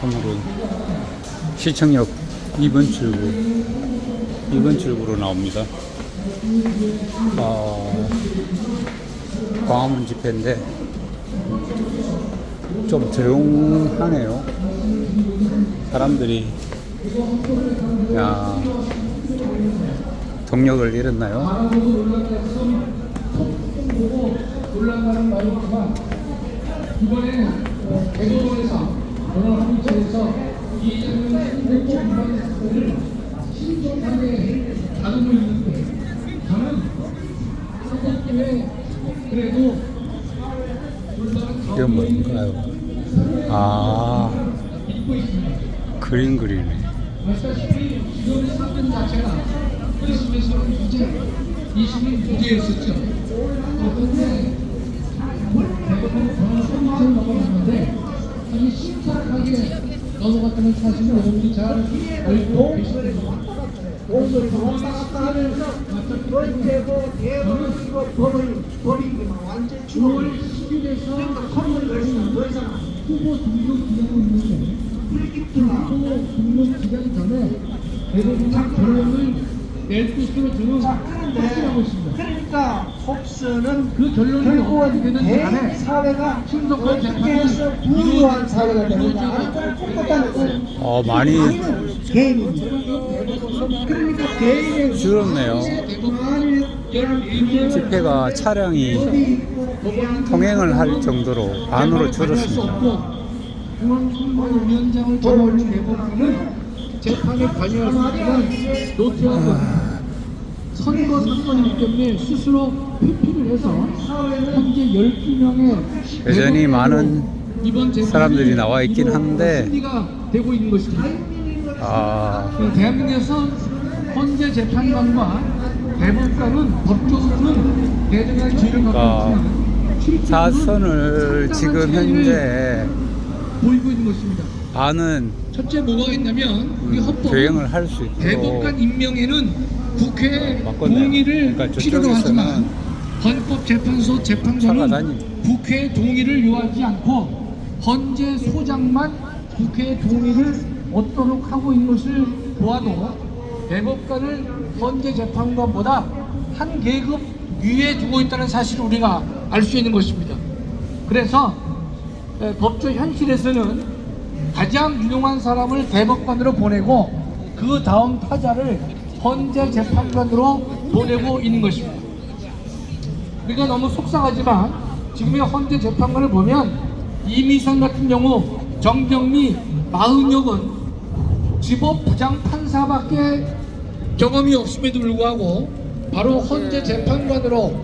오늘은 시청역 2번 출구로 나옵니다. 광화문 집회인데 좀 조용하네요. 사람들이 동력을 잃었나요? 이번에 대법원에서 전원합의체에서 이재명 행정부 위반 사건을 신속하게 다루고 있는데 저는 사법부에 그래도 이건 뭔가요? 그림 그리네. 말씀하시피 이번 사건 자체가 1심에서는 유죄, 2심은 무죄였었죠. 그런데 대법원 전원합의체를 넘어갔는데 아주 심각하게 넘어갔다는 사실을 여러분이 잘 알고 계십니다. 오늘도 왔다 갔다 하면서 결제고 대법원이고 법이기만 완전 9월 10일에서 선물 열심히 보이잖아. 후보 등록 기간이 있는데 후보 등록 기간 전에 대법원이 결론을 낼 것으로 저는 확신하고 있습니다. 그러니까 홉스는 그 결론이 어떻게 되든 간에 대인 사회가 신속한 어떻게 해서 부유한 사회가 되느냐 똑같다는 거예요. 많이 개인입니다. 그러니까 개인의 줄었네요. 집회가 차량이 통행을 할 정도로 반으로 줄었습니다. 중앙선거위원장을 겸하는 대법원은 재판에 관여할 수 있지만 노태하고 선거 사건이기 때문에 스스로 회피를 해서 현재 12명의 여전히 많은 사람들이 나와 있긴 한데 승리가 되고 있는 것입니다. 대한민국에서 헌재 재판관과 대법관은 법적으로는 대등한 죄를 갖고 있지만 사선을 지금 현재 보이고 있는 것입니다. 반은 첫째 뭐가 있냐면 우리 헌법 주행을 할 수 있도록 대법관 임명에는 국회 바꿨네요. 동의를 그러니까 필요로 하지만 저쪽에서는 헌법재판소 재판소는 차가 국회 동의를 요하지 않고 헌재 소장만 국회 동의를 얻도록 하고 있는 것을 보아도 대법관을 헌재 재판관보다 한 계급 위에 두고 있다는 사실을 우리가 알 수 있는 것입니다. 그래서 법조 현실에서는 가장 유능한 사람을 대법관으로 보내고 그 다음 타자를 헌재 재판관으로 보내고 있는 것입니다. 우리가 너무 속상하지만 지금의 헌재 재판관을 보면 이미선 같은 경우, 정경미, 마은혁은 지법 부장 판사밖에 경험이 없음에도 불구하고 바로 헌재 재판관으로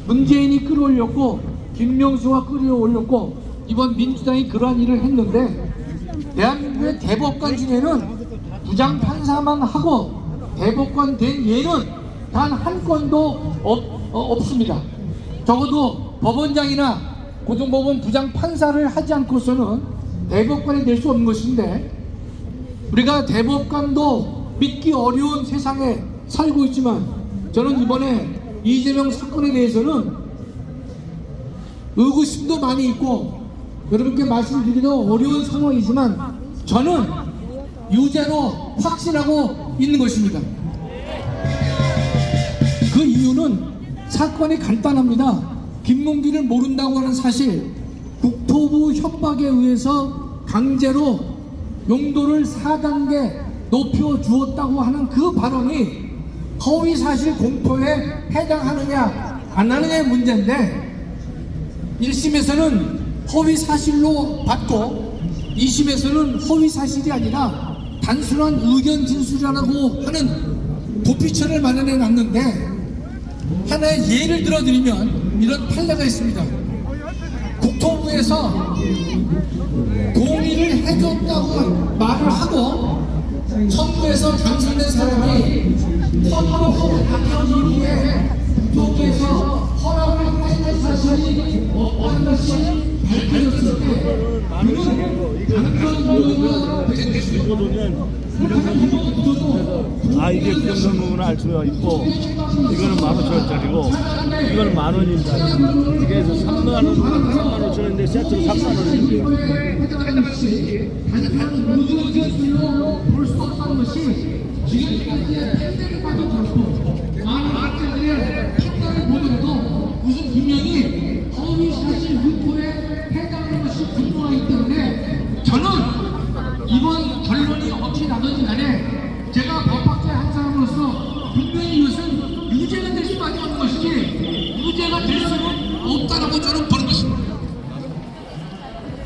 문재인이 끌어올렸고 김명수가 끌어올렸고 이번 민주당이 그러한 일을 했는데 대한민국의 대법관 중에는 부장 판사만 하고 대법관 된 예는 단 한 건도 없습니다. 적어도 법원장이나 고등법원 부장 판사를 하지 않고서는 대법관이 될 수 없는 것인데 우리가 대법관도 믿기 어려운 세상에 살고 있지만 저는 이번에 이재명 사건에 대해서는 의구심도 많이 있고 여러분께 말씀드리기도 어려운 상황이지만 저는 유죄로 확신하고 있는 것입니다. 그 이유는 사건이 간단합니다. 김문기를 모른다고 하는 사실, 국토부 협박에 의해서 강제로 용도를 4단계 높여주었다고 하는 그 발언이 허위사실 공표에 해당하느냐 안 하느냐의 문제인데 1심에서는 허위사실로 받고 2심에서는 허위사실이 아니라 단순한 의견 진술이라고 하는 도피처를 마련해 놨는데 하나의 예를 들어드리면 이런 판례가 있습니다. 국토부에서 동의를 해줬다고 말을 하고 청구에서 당선된 사람이 선거로 바뀌어진 이후에 국토부에서 허락을 했던 사실이 없다는 것이 밝혀졌을 때 그는 당선 유효가 된 것입니다. 찍어두면 아 이게 부정선거구나 알 수가 있고 이거는 15,000원짜리고 이거는 10,000원입니다. 이게 35,000원인데 세트로 30,000원입니다. 볼수 없다는 것이 지금까지의 팬들을 봐도 그렇고 많은 학자들의 판단을 보더라도 무슨 분명히 허위사실 유포에 해당하는 것이 분명하기 때문에 저는 이번 결론이 어떻게 나든지 간에 제가 법학자 한 사람으로서 분명히 이것은 유죄가 될 수밖에 없는 것이지 유죄가 될 수는 없다라고 저는 보는 것입니다.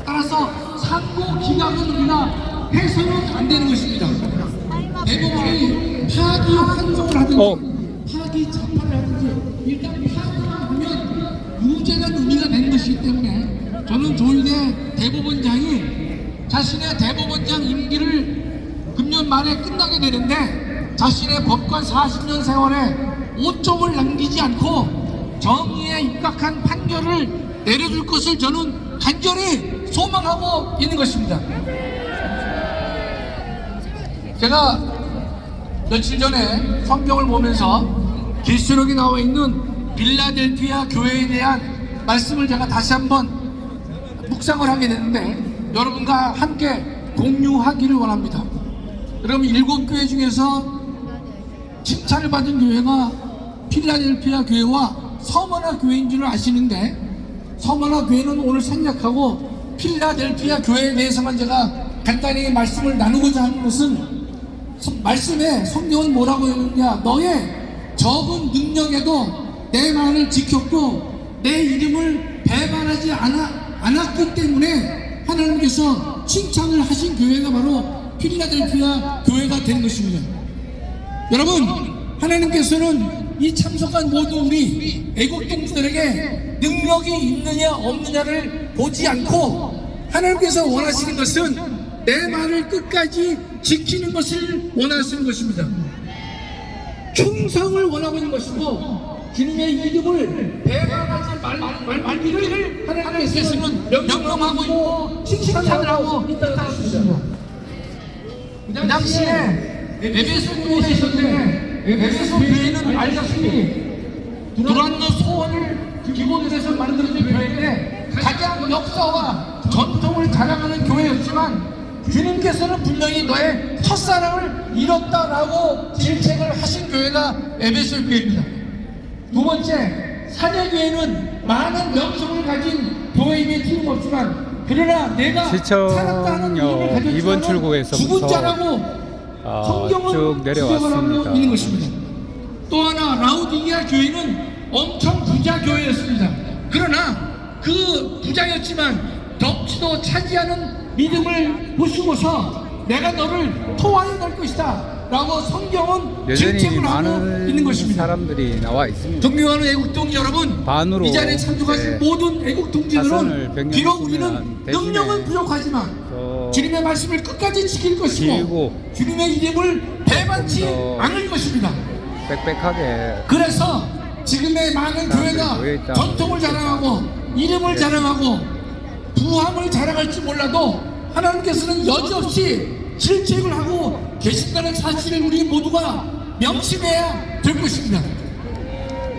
따라서 상고 기각은 우리가 해서는 안 되는 것입니다. 대법원이 파기 환송을 하든지 파기 재판을 하든지 일단 파기만 하면 유죄가 의미가 되는 것이기 때문에 저는 조희대 대법원장이 자신의 대법원장 임기를 금년 말에 끝나게 되는데 자신의 법관 40년 세월에 오점을 남기지 않고 정의에 입각한 판결을 내려줄 것을 저는 간절히 소망하고 있는 것입니다. 제가 며칠 전에 성경을 보면서 계시록에 나와 있는 빌라델피아 교회에 대한 말씀을 제가 다시 한번 묵상을 하게 됐는데 여러분과 함께 공유하기를 원합니다. 여러분 7교회 중에서 칭찬을 받은 교회가 필라델피아 교회와 서머나 교회인 줄 아시는데 서머나 교회는 오늘 생략하고 필라델피아 교회에 대해서만 제가 간단히 말씀을 나누고자 하는 것은 말씀에 성경은 뭐라고 했느냐 너의 적은 능력에도 내 말을 지켰고 내 이름을 배반하지 않았기 때문에 하나님께서 칭찬을 하신 교회가 바로 필라델피아 교회가 된 것입니다. 여러분 하나님께서는 이 참석한 모든 우리 애국 동지들에게 능력이 있느냐 없느냐를 보지 않고 하나님께서 원하시는 것은 내 말을 끝까지 지키는 것을 원하시는 것입니다. 충성을 원하고 있는 것이고 주님의 이름을 배반하지 말기를 하나님께서는 명령하고 있고 칭찬을 하고 있다는 것입니다. 그 당시에 에베소 교회에 있었는데 에베소 교회는 알다시피 두란노 소원을 기본으로 해서 만들어진 교회인데 가장 역사와 전통을 자랑하는 교회였지만 주님께서는 분명히 너의 첫사랑을 잃었다라고 질책을 하신 교회가 에베소 교회입니다. 두 번째, 사내교회는 많은 명성을 가진 교회임에 틀림없지만 그러나 내가 살았다는 이름을 가진 이번 출구에서부터 죽은 자라고 성경은 쭉 내려왔습니다. 있는 것입니다. 또 하나 라우디게아 교회는 엄청 부자 교회였습니다. 그러나 그 부자였지만 덕지도 차지하는 믿음을 보시고서 내가 너를 토하여 갈 것이다 라고 성경은 여전히 질책을 하고 많은 있는 것입니다. 사람들이 나와 있습니다. 존경하는 애국동지 여러분, 반으로 이 자리에 참석하신 모든 애국동지들은 비록 우리는 대신에 능력은 부족하지만 주님의 말씀을 끝까지 지킬 것이고 주님의 이름을 배반치 않을 것입니다. 빽빽하게 그래서 지금의 많은 교회가 전통을 자랑하고 이름을 자랑하고 부함을 자랑할지 몰라도 하나님께서는 여지없이 질책을 하고 계신다는 사실을 우리 모두가 명심해야 될 것입니다.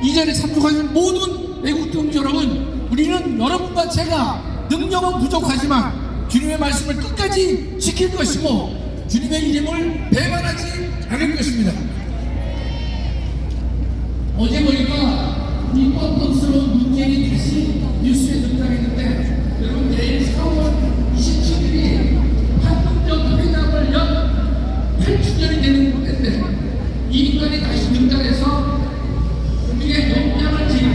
이 자리에 참석하는 모든 애국동지 여러분, 우리는 여러분과 제가 능력은 부족하지만 주님의 말씀을 끝까지 지킬 것이고 주님의 이름을 배반하지 않을 것입니다. 어제 보니까 이 뻔뻔스러운 문제이 다시 뉴스에 등장했는데 여러분 내일 4월 27일이 한국적 회담을 연 8주년이 되는 건데 이 인간이 다시 등장해서 우리의 역량을 지닌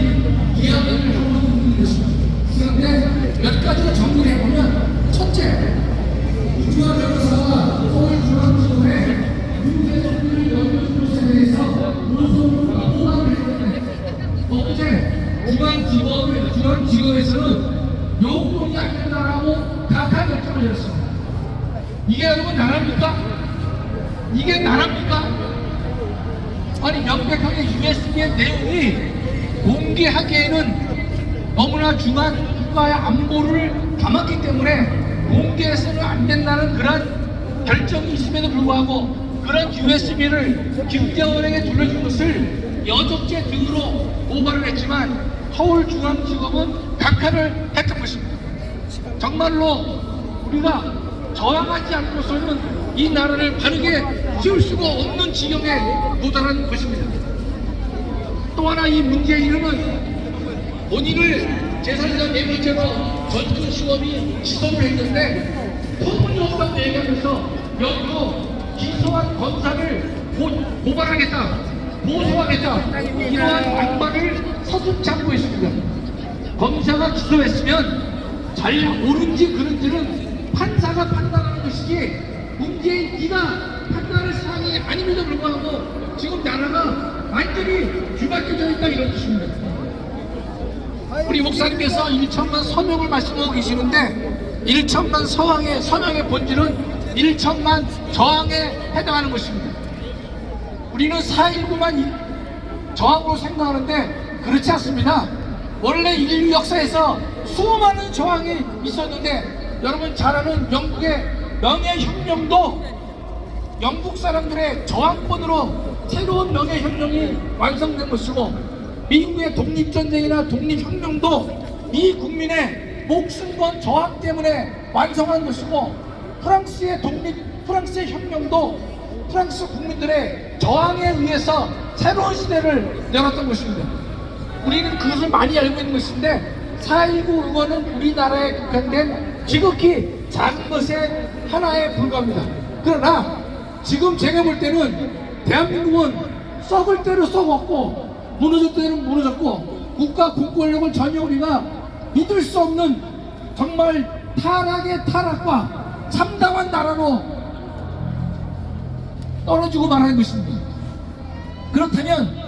이야기를 하고 있는 것입니다. 그런데 몇 가지로 정리를 해보면 첫째, 이주환 변호사가 서울중앙지검에 윤대성을 연구소에 대해서 고소를 포함을 했는데 어제 중앙지검에서는 요구동이 안 된다라고 각하 결정을 내렸습니다. 이게 여러분 나라입니까? 이게 나라입니까? 아니 명백하게 USB의 내용이 공개하기에는 너무나 중요한 국가의 안보를 담았기 때문에 공개해서는 안 된다는 그런 결정이 있음에도 불구하고 그런 USB를 김정은에게 돌려준 것을 여적죄 등으로 고발을 했지만 서울중앙지검은 각하를 했던 것입니다. 정말로 우리가 저항하지 않고서는 이 나라를 바르게 세울 수가 없는 지경에 도달한 것입니다. 또 하나 이 문제의 이름은 본인을 제3자 네 번째로 전투시범이 기소를 했는데 터무니없다고 얘기하면서 여기도 기소한 검사를 고발하겠다, 보소하겠다 이러한 반발을 서슴지 않고 있습니다. 검사가 기소했으면 잘 옳은지 그른지는 판사가 판단하는 것이지 문재인 네가 판단할 사항이 아님에도 불구하고 지금 나라가 완전히 뒤바뀌어져 있다 이런 뜻입니다. 우리 목사님께서 1천만 서명을 말씀하고 계시는데 1천만 서명의 본질은 1천만 저항에 해당하는 것입니다. 우리는 4.19만 저항으로 생각하는데 그렇지 않습니다. 원래 인류 역사에서 수많은 저항이 있었는데 여러분 잘 아는 영국의 명예혁명도 영국 사람들의 저항권으로 새로운 명예혁명이 완성된 것이고 미국의 독립전쟁이나 독립혁명도 미 국민의 목숨과 저항 때문에 완성한 것이고 프랑스의 혁명도 프랑스 국민들의 저항에 의해서 새로운 시대를 열었던 것입니다. 우리는 그것을 많이 알고 있는 것인데 4.19 의원은 우리나라에 국한된 지극히 작은 것의 하나에 불과합니다. 그러나 지금 제가 볼 때는 대한민국은 썩을 대로 썩었고 무너질 때는 무너졌고 국가 국권력을 전혀 우리가 믿을 수 없는 정말 타락의 타락과 참담한 나라로 떨어지고 말하는 것입니다. 그렇다면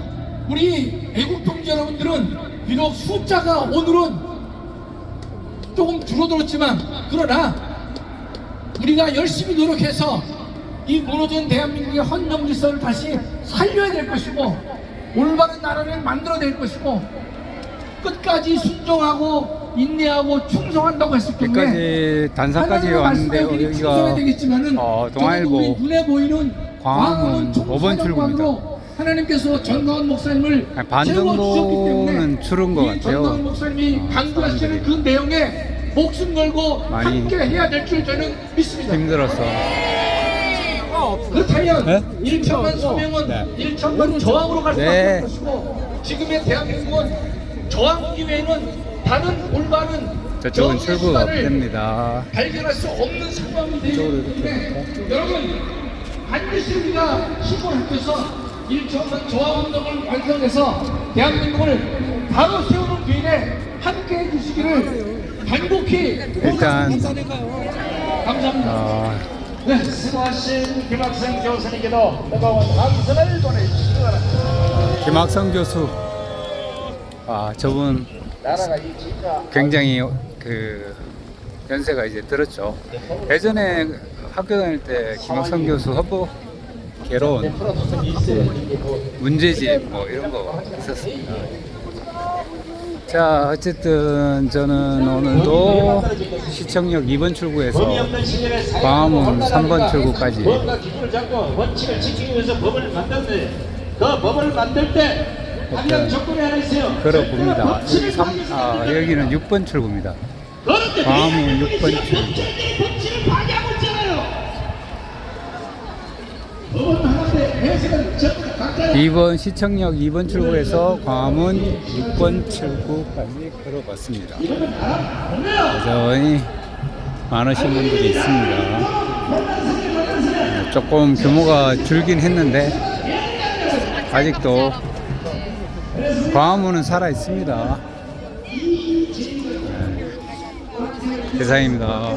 우리 애국 동지 여러분들은 비록 숫자가 오늘은 조금 줄어들었지만 그러나 우리가 열심히 노력해서 이 무너진 대한민국의 헌정 질서를 다시 살려야 될 것이고 올바른 나라를 만들어낼 것이고 끝까지 순종하고 인내하고 충성한다고 했을 경우에 여기까지 단상까지 왔는데 여기가 동아일보 눈에 보이는 광화문 5번 출구입니다. 하나님께서 전광훈 목사님을 반정도는 줄은 것 같아요. 전광훈 목사님이 강조하시는 그 내용에 목숨 걸고 많이 함께 해야 될 줄 저는 믿습니다. 힘들어서 그렇다면 네? 1천만 서명은 네. 1천만 저항으로 갈 수밖에 네. 없는 것이고 지금의 대한민국은 저항 이외에는 다른 올바른 저쪽은 정의의 출구가 수단을 없답니다. 발견할 수 없는 상황이 되기 이쪽으로 때문에 이렇게 여러분 반드시 우리가 힘을 합쳐서 1천만 저항 운동을 완성해서 대한민국을 바로 세우는 길에 함께 해주시기를 간곡히 일단 감사합니다. 네. 수고하신 김학성 교수님께도 뜨거운 함성을 보내주시기 바랍니다. 김학성 교수, 저분 나라가 이 진짜 굉장히 그 연세가 이제 들었죠. 예전에 학교 다닐 때 김학성 교수 헌법 개론, 문제집 뭐 이런 거 있었습니다. 자, 어쨌든 저는 오늘도 시청역 2번 출구에서 광화문 3번 출구까지 뭔가 기준을 잡고 원칙을 지키기 위해서 법을 만드는데 그 법을 만들 때 한명 조건이 하나 있어요. 걸어봅니다. 여기는 6번 출구입니다. 광화문 6번 출구. 법칙을 파괴하고 있잖아요. 2번 시청역 2번 출구에서 광화문 6번 출구까지 걸어봤습니다. 여전히 많으신 분들이 있습니다. 조금 규모가 줄긴 했는데 아직도 광화문은 살아 있습니다. 이상입니다.